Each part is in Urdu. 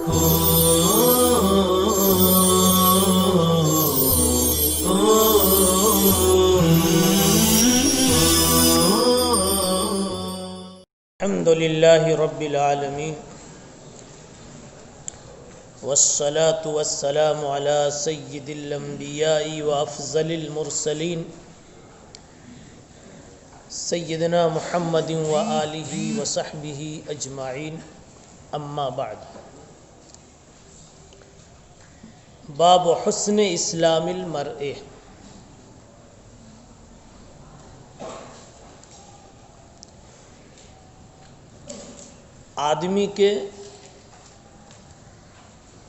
الحمد لله رب العالمين والصلاة والسلام على سيد الأنبياء وأفضل المرسلين سيدنا محمد وآله وصحبه أجمعين أما بعد باب حسن اسلام المرء آدمی کے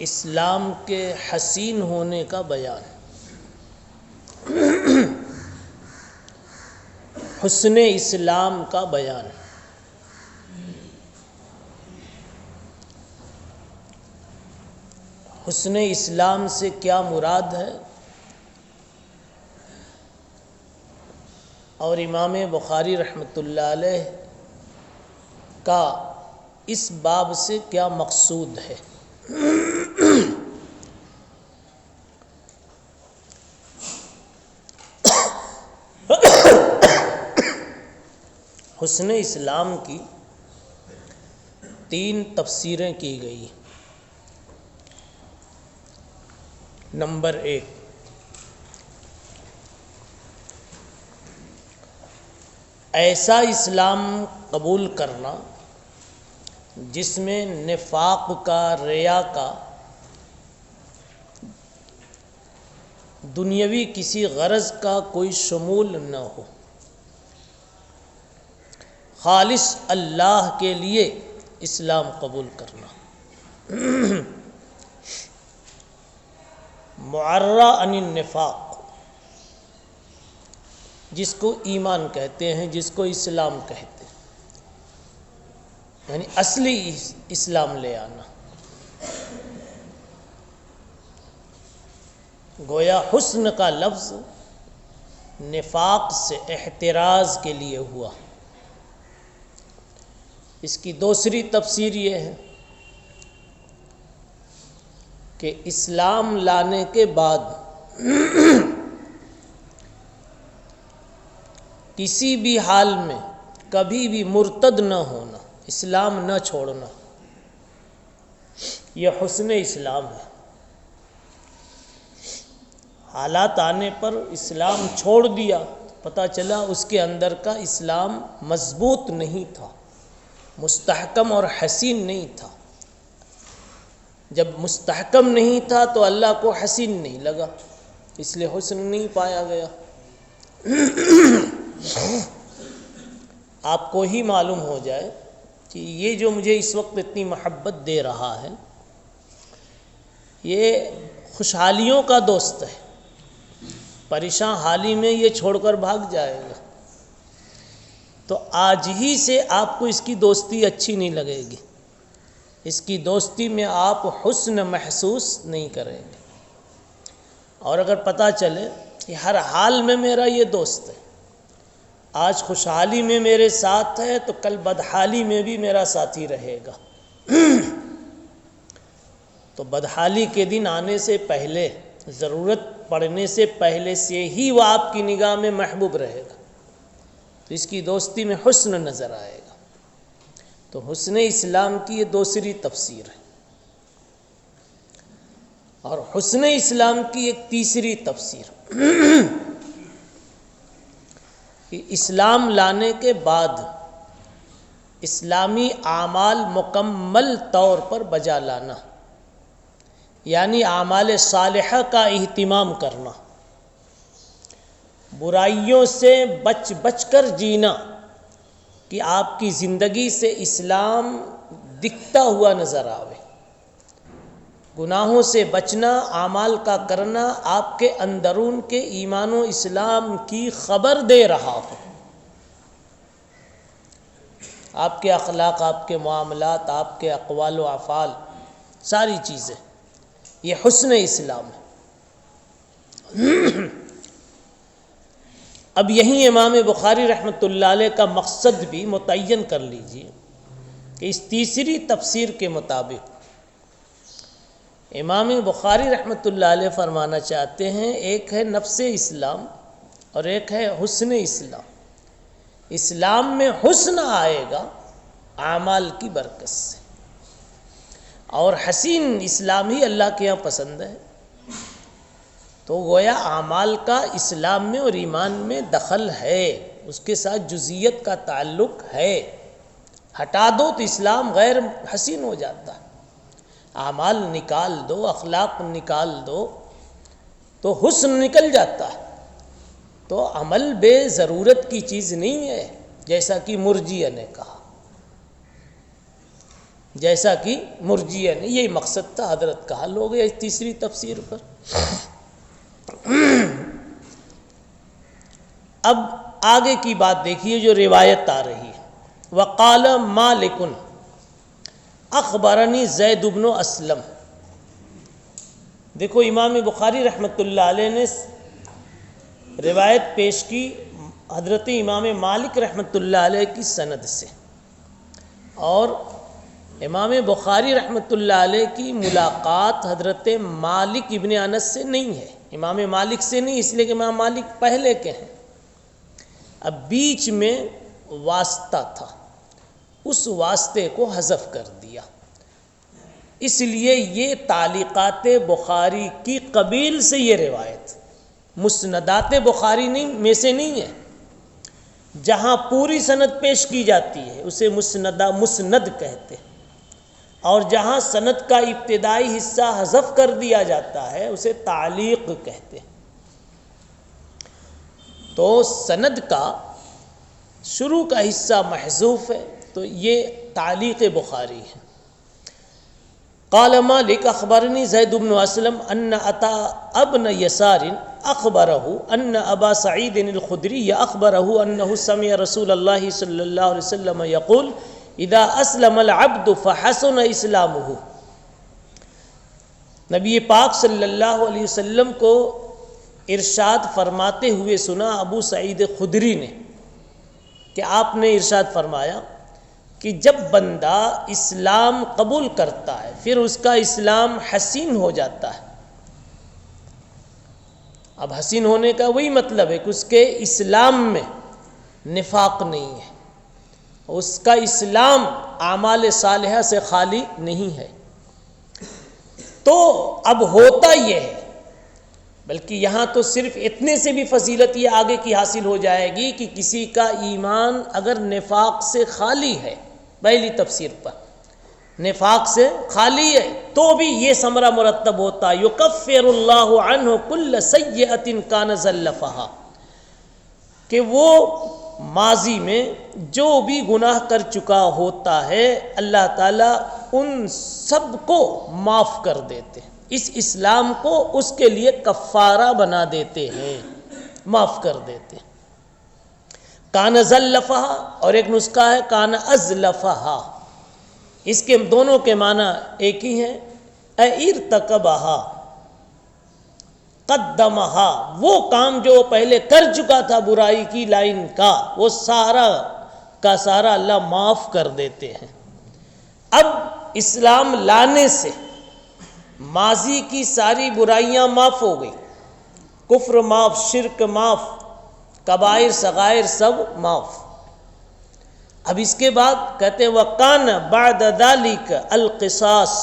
اسلام کے حسین ہونے کا بیان۔ حسن اسلام کا بیان۔ حسن اسلام سے کیا مراد ہے اور امام بخاری رحمۃ اللہ علیہ کا اس باب سے کیا مقصود ہے؟ حسن اسلام کی 3 تفسیریں کی گئی۔ نمبر 1، ایسا اسلام قبول کرنا جس میں نفاق کا، ریا کا، دنیاوی کسی غرض کا کوئی شمول نہ ہو، خالص اللہ کے لیے اسلام قبول کرنا، معرّ عن النفاق، جس کو ایمان کہتے ہیں، جس کو اسلام کہتے ہیں، یعنی اصلی اسلام لے آنا۔ گویا حسن کا لفظ نفاق سے احتراز کے لیے ہوا۔ اس کی دوسری تفسیر یہ ہے کہ اسلام لانے کے بعد کسی بھی حال میں کبھی بھی مرتد نہ ہونا، اسلام نہ چھوڑنا، یہ حسن اسلام ہے۔ حالات آنے پر اسلام چھوڑ دیا، پتہ چلا اس کے اندر کا اسلام مضبوط نہیں تھا، مستحکم اور حسین نہیں تھا۔ جب مستحکم نہیں تھا تو اللہ کو حسین نہیں لگا، اس لیے حسن نہیں پایا گیا۔ آپ کو ہی معلوم ہو جائے کہ یہ جو مجھے اس وقت اتنی محبت دے رہا ہے، یہ خوشحالیوں کا دوست ہے، پریشان حالی میں یہ چھوڑ کر بھاگ جائے گا، تو آج ہی سے آپ کو اس کی دوستی اچھی نہیں لگے گی، اس کی دوستی میں آپ حسن محسوس نہیں کریں گے۔ اور اگر پتہ چلے کہ ہر حال میں میرا یہ دوست ہے، آج خوشحالی میں میرے ساتھ ہے تو کل بدحالی میں بھی میرا ساتھی رہے گا، تو بدحالی کے دن آنے سے پہلے، ضرورت پڑنے سے پہلے سے ہی وہ آپ کی نگاہ میں محبوب رہے گا، تو اس کی دوستی میں حسن نظر آئے گا۔ تو حسن اسلام کی یہ دوسری تفسیر ہے۔ اور حسن اسلام کی ایک تیسری تفسیر کہ اسلام لانے کے بعد اسلامی اعمال مکمل طور پر بجا لانا، یعنی اعمال صالحہ کا اہتمام کرنا، برائیوں سے بچ بچ کر جینا، کہ آپ کی زندگی سے اسلام دکھتا ہوا نظر آوے، گناہوں سے بچنا، اعمال کا کرنا آپ کے اندرون کے ایمان و اسلام کی خبر دے رہا ہو، آپ کے اخلاق، آپ کے معاملات، آپ کے اقوال و افعال، ساری چیزیں، یہ حسن اسلام ہے۔ اب یہیں امام بخاری رحمۃ اللہ علیہ کا مقصد بھی متعین کر لیجئے کہ اس تیسری تفسیر کے مطابق امام بخاری رحمۃ اللہ علیہ فرمانا چاہتے ہیں ایک ہے نفس اسلام اور ایک ہے حسن اسلام۔ اسلام میں حسن آئے گا اعمال کی برکت سے، اور حسین اسلام ہی اللہ کے یہاں پسند ہے۔ تو گویا اعمال کا اسلام میں اور ایمان میں دخل ہے، اس کے ساتھ جزئیت کا تعلق ہے۔ ہٹا دو تو اسلام غیر حسین ہو جاتا ہے۔ اعمال نکال دو، اخلاق نکال دو تو حسن نکل جاتا ہے۔ تو عمل بے ضرورت کی چیز نہیں ہے، جیسا کہ مرجئہ نے کہا، جیسا کہ مرجئہ نے، یہی مقصد تھا حضرت کا حل ہو گیا اس تیسری تفسیر پر۔ اب آگے کی بات دیکھیے جو روایت آ رہی ہے۔ وقال مالک اخبرنی زید بن اسلم۔ دیکھو امام بخاری رحمۃ اللہ علیہ نے روایت پیش کی حضرت امام مالک رحمۃ اللہ علیہ کی سند سے، اور امام بخاری رحمۃ اللہ علیہ کی ملاقات حضرت مالک ابن انس سے نہیں ہے، امام مالک سے نہیں، اس لیے کہ امام مالک پہلے کے ہیں۔ اب بیچ میں واسطہ تھا، اس واسطے کو حذف کر دیا، اس لیے یہ تعلیقات بخاری کی قبیل سے یہ روایت مسندات بخاری میں سے نہیں ہے۔ جہاں پوری سند پیش کی جاتی ہے اسے مسند کہتے ہیں، اور جہاں سند کا ابتدائی حصہ حذف کر دیا جاتا ہے اسے تعلیق کہتے ہیں۔ تو سند کا شروع کا حصہ محذوف ہے تو یہ تعلیق بخاری ہے۔ قال مالک اخبرنی زید بن اسلم ان عطاء ابن یسار اخبرہ ان ابا سعید الخدری اخبرہ انہ سمع رسول اللہ صلی اللہ علیہ وسلم یقول اذا اسلم العبد فحسن اسلامہ۔ نبی پاک صلی اللہ علیہ وسلم کو ارشاد فرماتے ہوئے سنا ابو سعید خدری نے کہ آپ نے ارشاد فرمایا کہ جب بندہ اسلام قبول کرتا ہے پھر اس کا اسلام حسین ہو جاتا ہے۔ اب حسین ہونے کا وہی مطلب ہے کہ اس کے اسلام میں نفاق نہیں ہے، اس کا اسلام اعمال صالحہ سے خالی نہیں ہے۔ تو اب ہوتا یہ ہے، بلکہ یہاں تو صرف اتنے سے بھی فضیلت یہ آگے کی حاصل ہو جائے گی کہ کسی کا ایمان اگر نفاق سے خالی ہے، پہلی تفسیر پر نفاق سے خالی ہے تو بھی یہ ثمرہ مرتب ہوتا ہے، یکفر اللہ عنہ کل سیئۃ کان زلفہا، کہ وہ ماضی میں جو بھی گناہ کر چکا ہوتا ہے اللہ تعالیٰ ان سب کو معاف کر دیتے ہیں، اس اسلام کو اس کے لیے کفارہ بنا دیتے ہیں، معاف کر دیتے ہیں۔ کان زلفہا اور ایک نسخہ ہے کان ازلفہا، اس کے دونوں کے معنی ایک ہی ہیں۔ ارتکبہا قدمہا، وہ کام جو پہلے کر چکا تھا برائی کی لائن کا، وہ سارا کا سارا اللہ معاف کر دیتے ہیں۔ اب اسلام لانے سے ماضی کی ساری برائیاں معاف ہو گئی، کفر معاف، شرک معاف، کبائر صغائر سب معاف۔ اب اس کے بعد کہتے ہیں وَقَانَ بَعْدَ ذَلِكَ الْقِصَاص،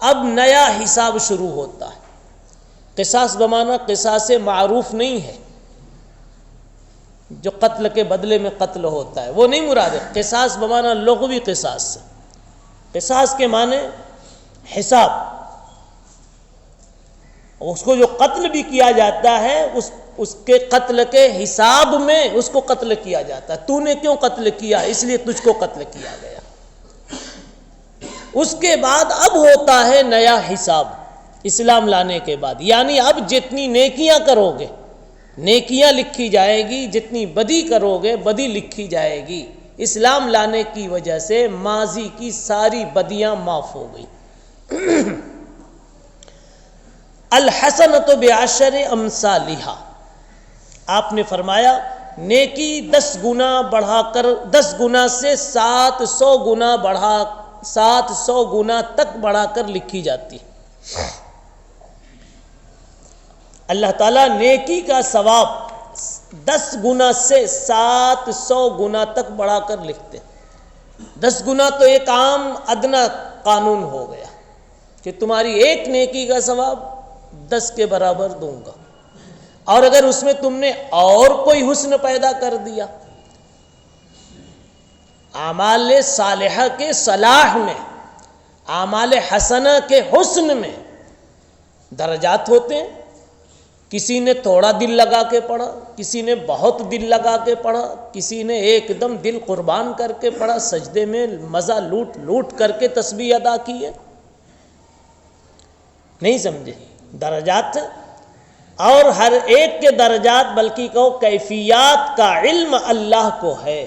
اب نیا حساب شروع ہوتا ہے۔ قصاص بمعنی قصاص معروف نہیں ہے جو قتل کے بدلے میں قتل ہوتا ہے، وہ نہیں مراد ہے۔ قصاص بمعنی لغوی قصاص، قصاص کے معنی حساب، اس کو جو قتل بھی کیا جاتا ہے اس کے قتل کے حساب میں اس کو قتل کیا جاتا ہے۔ تو نے کیوں قتل کیا؟ اس لیے تجھ کو قتل کیا گیا۔ اس کے بعد اب ہوتا ہے نیا حساب اسلام لانے کے بعد، یعنی اب جتنی نیکیاں کرو گے نیکیاں لکھی جائے گی، جتنی بدی کرو گے بدی لکھی جائے گی۔ اسلام لانے کی وجہ سے ماضی کی ساری بدیاں معاف ہو گئی۔ الحسنۃ بعشر امثالھا، آپ نے فرمایا نیکی 10 گنا بڑھا کر 10 گنا سے 700 گنا تک بڑھا کر لکھی جاتی ہے۔ اللہ تعالیٰ نیکی کا ثواب 10 گنا سے 700 گنا تک بڑھا کر لکھتے ہیں۔ 10 گنا تو ایک عام ادنا قانون ہو گیا کہ تمہاری ایک نیکی کا ثواب 10 کے برابر دوں گا، اور اگر اس میں تم نے اور کوئی حسن پیدا کر دیا، اعمال صالحہ کے صلاح میں، اعمال حسنہ کے حسن میں درجات ہوتے ہیں۔ کسی نے تھوڑا دل لگا کے پڑھا، کسی نے بہت دل لگا کے پڑھا، کسی نے ایک دم دل قربان کر کے پڑھا، سجدے میں مزہ لوٹ لوٹ کر کے تسبیح ادا کی ہے۔ نہیں سمجھے؟ درجات، اور ہر ایک کے درجات بلکہ کہو کیفیات کا علم اللہ کو ہے،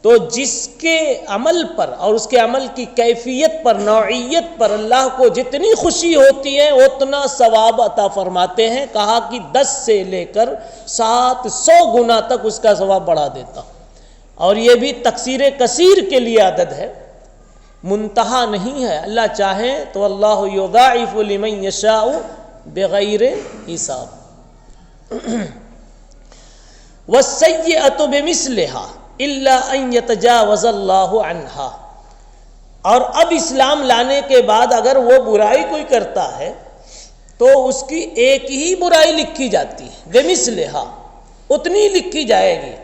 تو جس کے عمل پر اور اس کے عمل کی کیفیت پر، نوعیت پر اللہ کو جتنی خوشی ہوتی ہے اتنا ثواب عطا فرماتے ہیں۔ کہا کہ 10 سے لے کر 700 گنا تک اس کا ثواب بڑھا دیتا، اور یہ بھی تکثیر کثیر کے لیے عدد ہے، منتہا نہیں ہے۔ اللہ چاہے تو اللہ یضاعف لمن یشاء بغیر حساب۔ وَالسَّيِّئَةُ بِمِثْلِهَا الا ان يتجاوز اللہ عنہا، اور اب اسلام لانے کے بعد اگر وہ برائی کوئی کرتا ہے تو اس کی ایک ہی برائی لکھی جاتی ہے، بمثلها، اتنی لکھی جائے گی،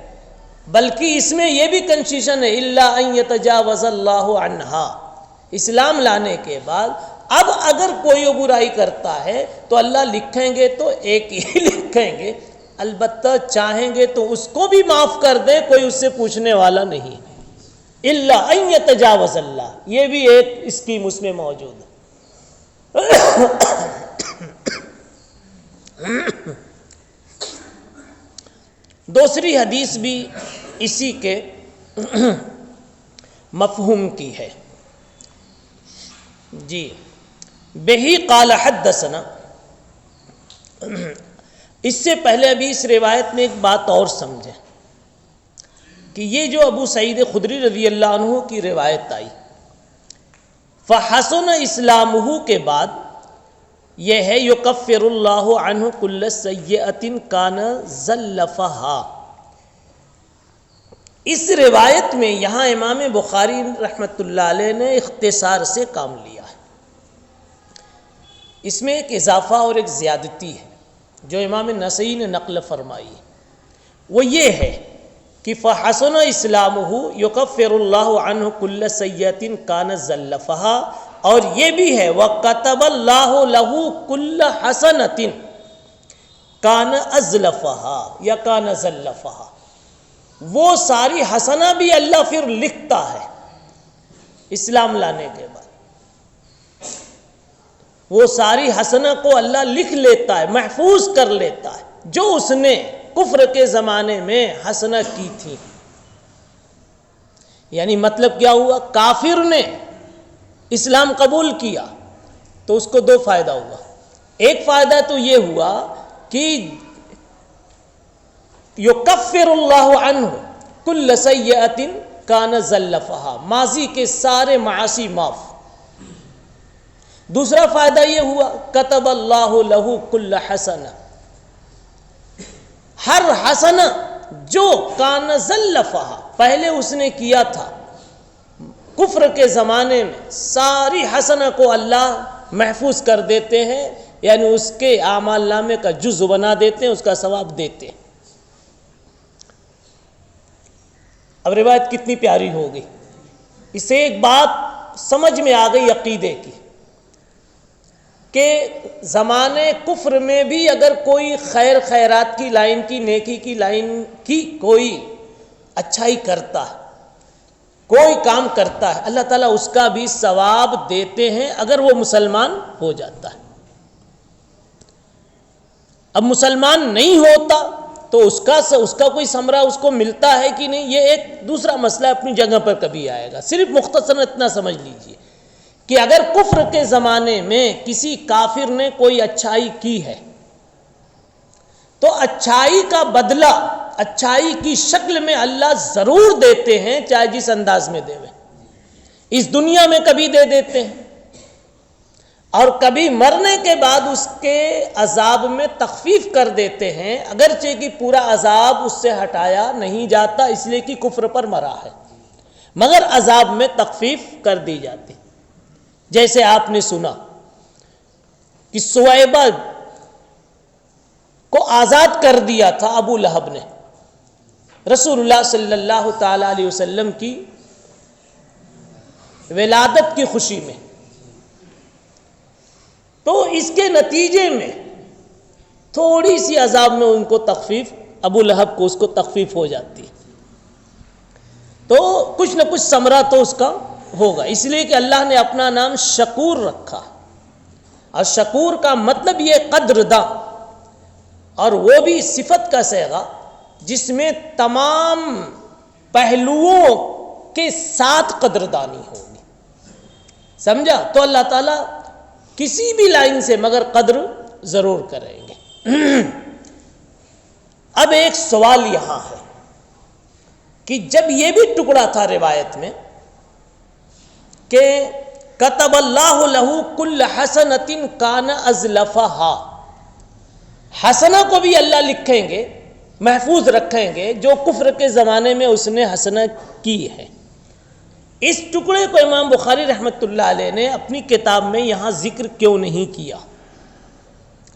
بلکہ اس میں یہ بھی کنسیشن ہے الا ان يتجاوز اللہ عنہا، اسلام لانے کے بعد اب اگر کوئی وہ برائی کرتا ہے تو اللہ لکھیں گے تو ایک ہی لکھیں گے، البتہ چاہیں گے تو اس کو بھی معاف کر دیں، کوئی اس سے پوچھنے والا نہیں، الا ان یتجاوز اللہ، یہ بھی ایک اسکیم اس میں موجود ہے۔ دوسری حدیث بھی اسی کے مفہوم کی ہے جی، بہی قال حدثنا۔ اس سے پہلے ابھی اس روایت میں ایک بات اور سمجھیں کہ یہ جو ابو سعید خدری رضی اللہ عنہ کی روایت آئی، فحسن اسلامہ کے بعد یہ ہے یکفر اللہ عنہ کل سیئۃ کان زلفہا۔ اس روایت میں یہاں امام بخاری رحمۃ اللہ علیہ نے اختصار سے کام لیا ہے، اس میں ایک اضافہ اور ایک زیادتی ہے جو امام نسائی نے نقل فرمائی، وہ یہ ہے کہ فحسن اسلامہ یکفر اللہ عنہ کل سیئۃ کان زلفہا، اور یہ بھی ہے وَكَتَبَ اللَّهُ لَهُ كُلَّ حَسَنَةٍ کان ازلفہا یا کان زلفہا، وہ ساری حسنہ بھی اللہ پھر لکھتا ہے اسلام لانے کے بعد، وہ ساری حسنہ کو اللہ لکھ لیتا ہے، محفوظ کر لیتا ہے، جو اس نے کفر کے زمانے میں حسنہ کی تھی۔ یعنی مطلب کیا ہوا؟ کافر نے اسلام قبول کیا تو اس کو 2 فائدہ ہوا۔ ایک فائدہ تو یہ ہوا کہ یکفر اللہ عنہ کل سیئۃ کان زلفہا، ماضی کے سارے معاصی معاف۔ دوسرا فائدہ یہ ہوا کتب اللہ لہ کل حسنہ، ہر حسنہ جو کان زلفہا پہلے اس نے کیا تھا کفر کے زمانے میں، ساری حسنہ کو اللہ محفوظ کر دیتے ہیں، یعنی اس کے اعمال نامے کا جزء بنا دیتے ہیں، اس کا ثواب دیتے ہیں۔ اب روایت کتنی پیاری ہو گئی، اس سے ایک بات سمجھ میں آ گئی عقیدے کی کہ زمانے کفر میں بھی اگر کوئی خیر خیرات کی لائن کی، نیکی کی لائن کی کوئی اچھائی کرتا ہے، کوئی کام کرتا ہے، اللہ تعالیٰ اس کا بھی ثواب دیتے ہیں اگر وہ مسلمان ہو جاتا ہے۔ اب مسلمان نہیں ہوتا تو اس کا کوئی ثمرہ اس کو ملتا ہے کہ نہیں، یہ ایک دوسرا مسئلہ اپنی جگہ پر کبھی آئے گا۔ صرف مختصراً اتنا سمجھ لیجئے کہ اگر کفر کے زمانے میں کسی کافر نے کوئی اچھائی کی ہے تو اچھائی کا بدلہ اچھائی کی شکل میں اللہ ضرور دیتے ہیں، چاہے جس انداز میں دے، اس دنیا میں کبھی دے دیتے ہیں، اور کبھی مرنے کے بعد اس کے عذاب میں تخفیف کر دیتے ہیں، اگرچہ کہ پورا عذاب اس سے ہٹایا نہیں جاتا اس لیے کہ کفر پر مرا ہے، مگر عذاب میں تخفیف کر دی جاتی. جیسے آپ نے سنا کہ سویبہ کو آزاد کر دیا تھا ابو لہب نے رسول اللہ صلی اللہ تعالی علیہ وسلم کی ولادت کی خوشی میں. تو اس کے نتیجے میں تھوڑی سی عذاب میں ان کو تخفیف، ابو لہب کو اس کو تخفیف ہو جاتی ہے. تو کچھ نہ کچھ ثمرہ تو اس کا ہوگا، اس لیے کہ اللہ نے اپنا نام شکور رکھا، اور شکور کا مطلب یہ قدرداں، اور وہ بھی صفت کا صیغہ جس میں تمام پہلوؤں کے ساتھ قدردانی ہوگی. سمجھا؟ تو اللہ تعالیٰ کسی بھی لائن سے مگر قدر ضرور کریں گے. اب ایک سوال یہاں ہے کہ جب یہ بھی ٹکڑا تھا روایت میں کہ کتب اللہ لہ کل حسنۃ کان ازلفہا، حسنہ کو بھی اللہ لکھیں گے، محفوظ رکھیں گے جو کفر کے زمانے میں اس نے حسنہ کی ہے. اس ٹکڑے کو امام بخاری رحمۃ اللہ علیہ نے اپنی کتاب میں یہاں ذکر کیوں نہیں کیا،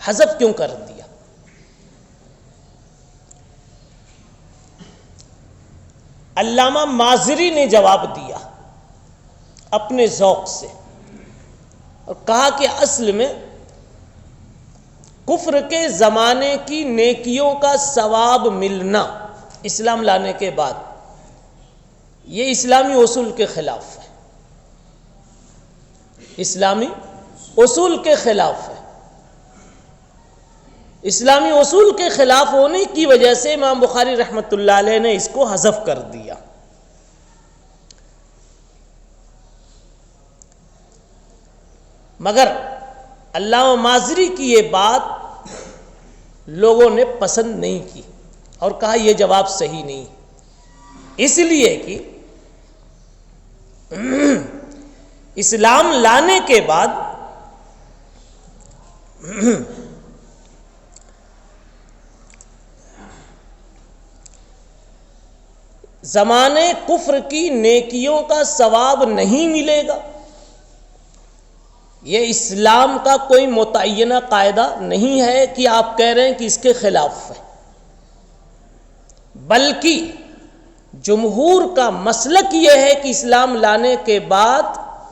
حذف کیوں کر دیا؟ علامہ مازری نے جواب دیا اپنے ذوق سے اور کہا کہ اصل میں کفر کے زمانے کی نیکیوں کا ثواب ملنا اسلام لانے کے بعد یہ اسلامی اصول کے خلاف ہے، اسلامی اصول کے خلاف ہے. اسلامی اصول کے خلاف ہونے کی وجہ سے امام بخاری رحمۃ اللہ علیہ نے اس کو حذف کر دیا. مگر علامہ مازری کی یہ بات لوگوں نے پسند نہیں کی اور کہا یہ جواب صحیح نہیں، اس لیے کہ اسلام لانے کے بعد زمانے کفر کی نیکیوں کا ثواب نہیں ملے گا. یہ اسلام کا کوئی متعینہ قاعدہ نہیں ہے کہ آپ کہہ رہے ہیں کہ اس کے خلاف ہے، بلکہ جمہور کا مسلک یہ ہے کہ اسلام لانے کے بعد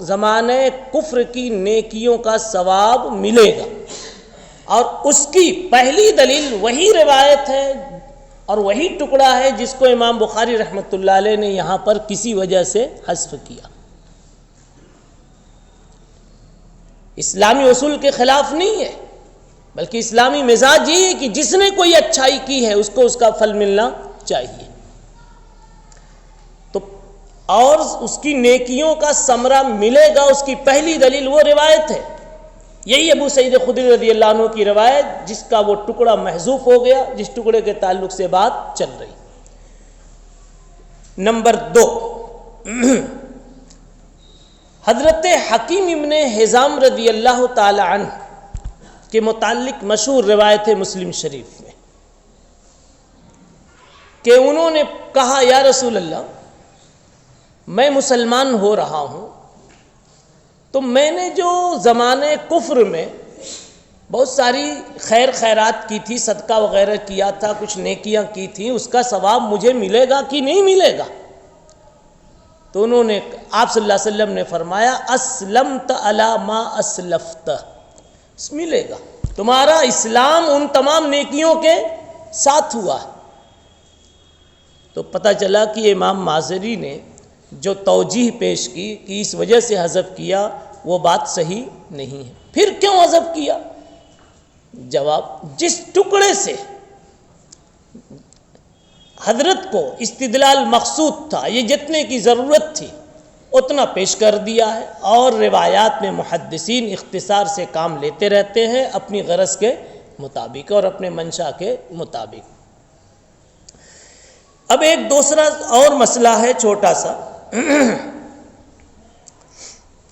زمانے کفر کی نیکیوں کا ثواب ملے گا. اور اس کی پہلی دلیل وہی روایت ہے اور وہی ٹکڑا ہے جس کو امام بخاری رحمۃ اللہ علیہ نے یہاں پر کسی وجہ سے حذف کیا. اسلامی اصول کے خلاف نہیں ہے، بلکہ اسلامی مزاج یہ ہے کہ جس نے کوئی اچھائی کی ہے اس کو اس کا پھل ملنا چاہیے. تو اور اس کی نیکیوں کا ثمرہ ملے گا، اس کی پہلی دلیل وہ روایت ہے. یہی ابو سعید خدری رضی اللہ عنہ کی روایت جس کا وہ ٹکڑا محذوف ہو گیا، جس ٹکڑے کے تعلق سے بات چل رہی. نمبر 2، حضرت حکیم ابن حزام رضی اللہ تعالی عنہ کے متعلق مشہور روایت ہے مسلم شریف میں کہ انہوں نے کہا یا رسول اللہ، میں مسلمان ہو رہا ہوں تو میں نے جو زمانے کفر میں بہت ساری خیر خیرات کی تھی، صدقہ وغیرہ کیا تھا، کچھ نیکیاں کی تھیں، اس کا ثواب مجھے ملے گا کہ نہیں ملے گا؟ تو انہوں نے آپ صلی اللہ علیہ وسلم نے فرمایا اسلمت علی ما اسلفت، ملے گا، تمہارا اسلام ان تمام نیکیوں کے ساتھ ہوا ہے. تو پتہ چلا کہ امام مازری نے جو توجیہ پیش کی کہ اس وجہ سے حذف کیا وہ بات صحیح نہیں ہے. پھر کیوں حذف کیا؟ جواب، جس ٹکڑے سے حضرت کو استدلال مقصود تھا، یہ جتنے کی ضرورت تھی اتنا پیش کر دیا ہے، اور روایات میں محدثین اختصار سے کام لیتے رہتے ہیں اپنی غرض کے مطابق اور اپنے منشا کے مطابق. اب ایک دوسرا اور مسئلہ ہے چھوٹا سا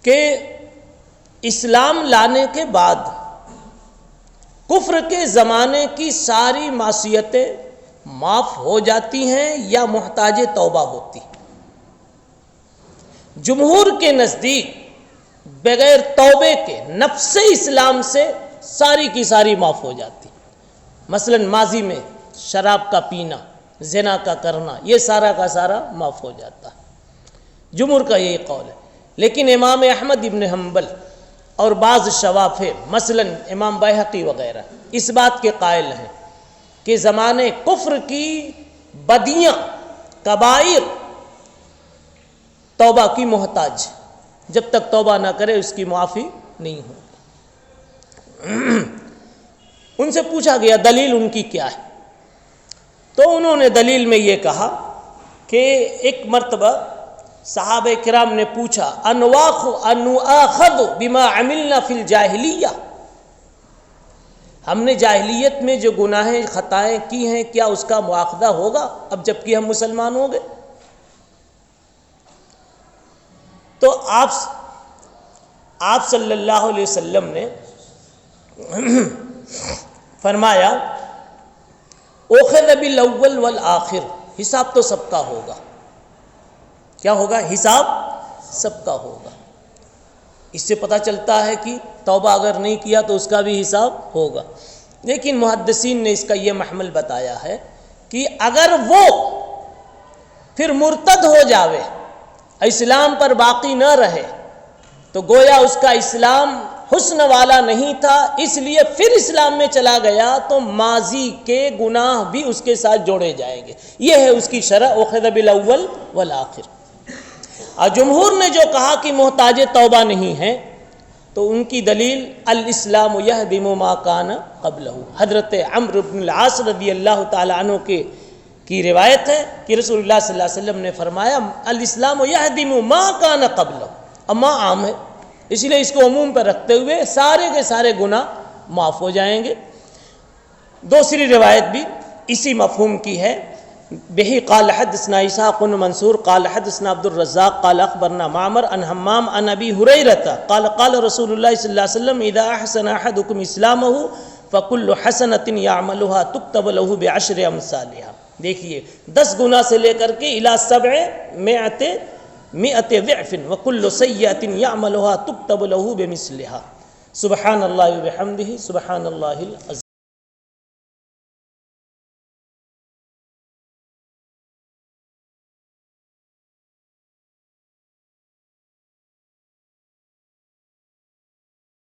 کہ اسلام لانے کے بعد کفر کے زمانے کی ساری معصیتیں معاف ہو جاتی ہیں یا محتاج توبہ ہوتی؟ جمہور کے نزدیک بغیر توبے کے نفس اسلام سے ساری کی ساری معاف ہو جاتی. مثلا ماضی میں شراب کا پینا، زنا کا کرنا، یہ سارا کا سارا معاف ہو جاتا ہے. جمہور کا یہی قول ہے. لیکن امام احمد ابن حنبل اور بعض شوافع مثلا امام بیہقی وغیرہ اس بات کے قائل ہیں کہ زمانے کفر کی بدیاں، کبائر توبہ کی محتاج، جب تک توبہ نہ کرے اس کی معافی نہیں ہوگی. ان سے پوچھا گیا دلیل ان کی کیا ہے، تو انہوں نے دلیل میں یہ کہا کہ ایک مرتبہ صحابہ کرام نے پوچھا انواخذ بما عملنا فی الجاہلیہ، ہم نے جاہلیت میں جو گناہیں خطائیں کی ہیں کیا اس کا مواخذہ ہوگا اب جب کہ ہم مسلمان ہو گئے؟ تو آپ صلی اللہ علیہ وسلم نے فرمایا اخذ بالاول والآخر، حساب تو سب کا ہوگا. کیا ہوگا؟ حساب سب کا ہوگا. اس سے پتہ چلتا ہے کہ توبہ اگر نہیں کیا تو اس کا بھی حساب ہوگا. لیکن محدثین نے اس کا یہ محمل بتایا ہے کہ اگر وہ پھر مرتد ہو جاوے، اسلام پر باقی نہ رہے، تو گویا اس کا اسلام حسن والا نہیں تھا، اس لیے پھر اسلام میں چلا گیا تو ماضی کے گناہ بھی اس کے ساتھ جوڑے جائیں گے. یہ ہے اس کی شرح اخذ بالاول والآخر. اور جمہور نے جو کہا کہ محتاج توبہ نہیں ہے تو ان کی دلیل الاسلام یہدم ما کان قبلہ، حضرت عمرو بن العاص رضی اللہ تعالی عنہ کی روایت ہے کہ رسول اللہ صلی اللہ علیہ وسلم نے فرمایا الاسلام یہدم ما کان قبلہ. اما عام ہے، اس لیے اس کو عموم پر رکھتے ہوئے سارے کے سارے گناہ معاف ہو جائیں گے. دوسری روایت بھی اسی مفہوم کی ہے. بہی قال حدثنا اسحاق بن منصور قال حدثنا عبد الرزاق قال اخبرنا معمر عن حمام عن ابی ہریرہ قال قال رسول اللہ صلی اللہ علیہ وسلم اذا احسن احدکم اسلامہ فکل حسنۃ یعملها تکتب له بعشر امثالها. دیکھیے 10 گناہ سے لے کر کے الی 700 ضعف وکل سیئۃ یعملها تکتب له بمثلها. سبحان اللہ وبحمدہ سبحان اللہ العظیم.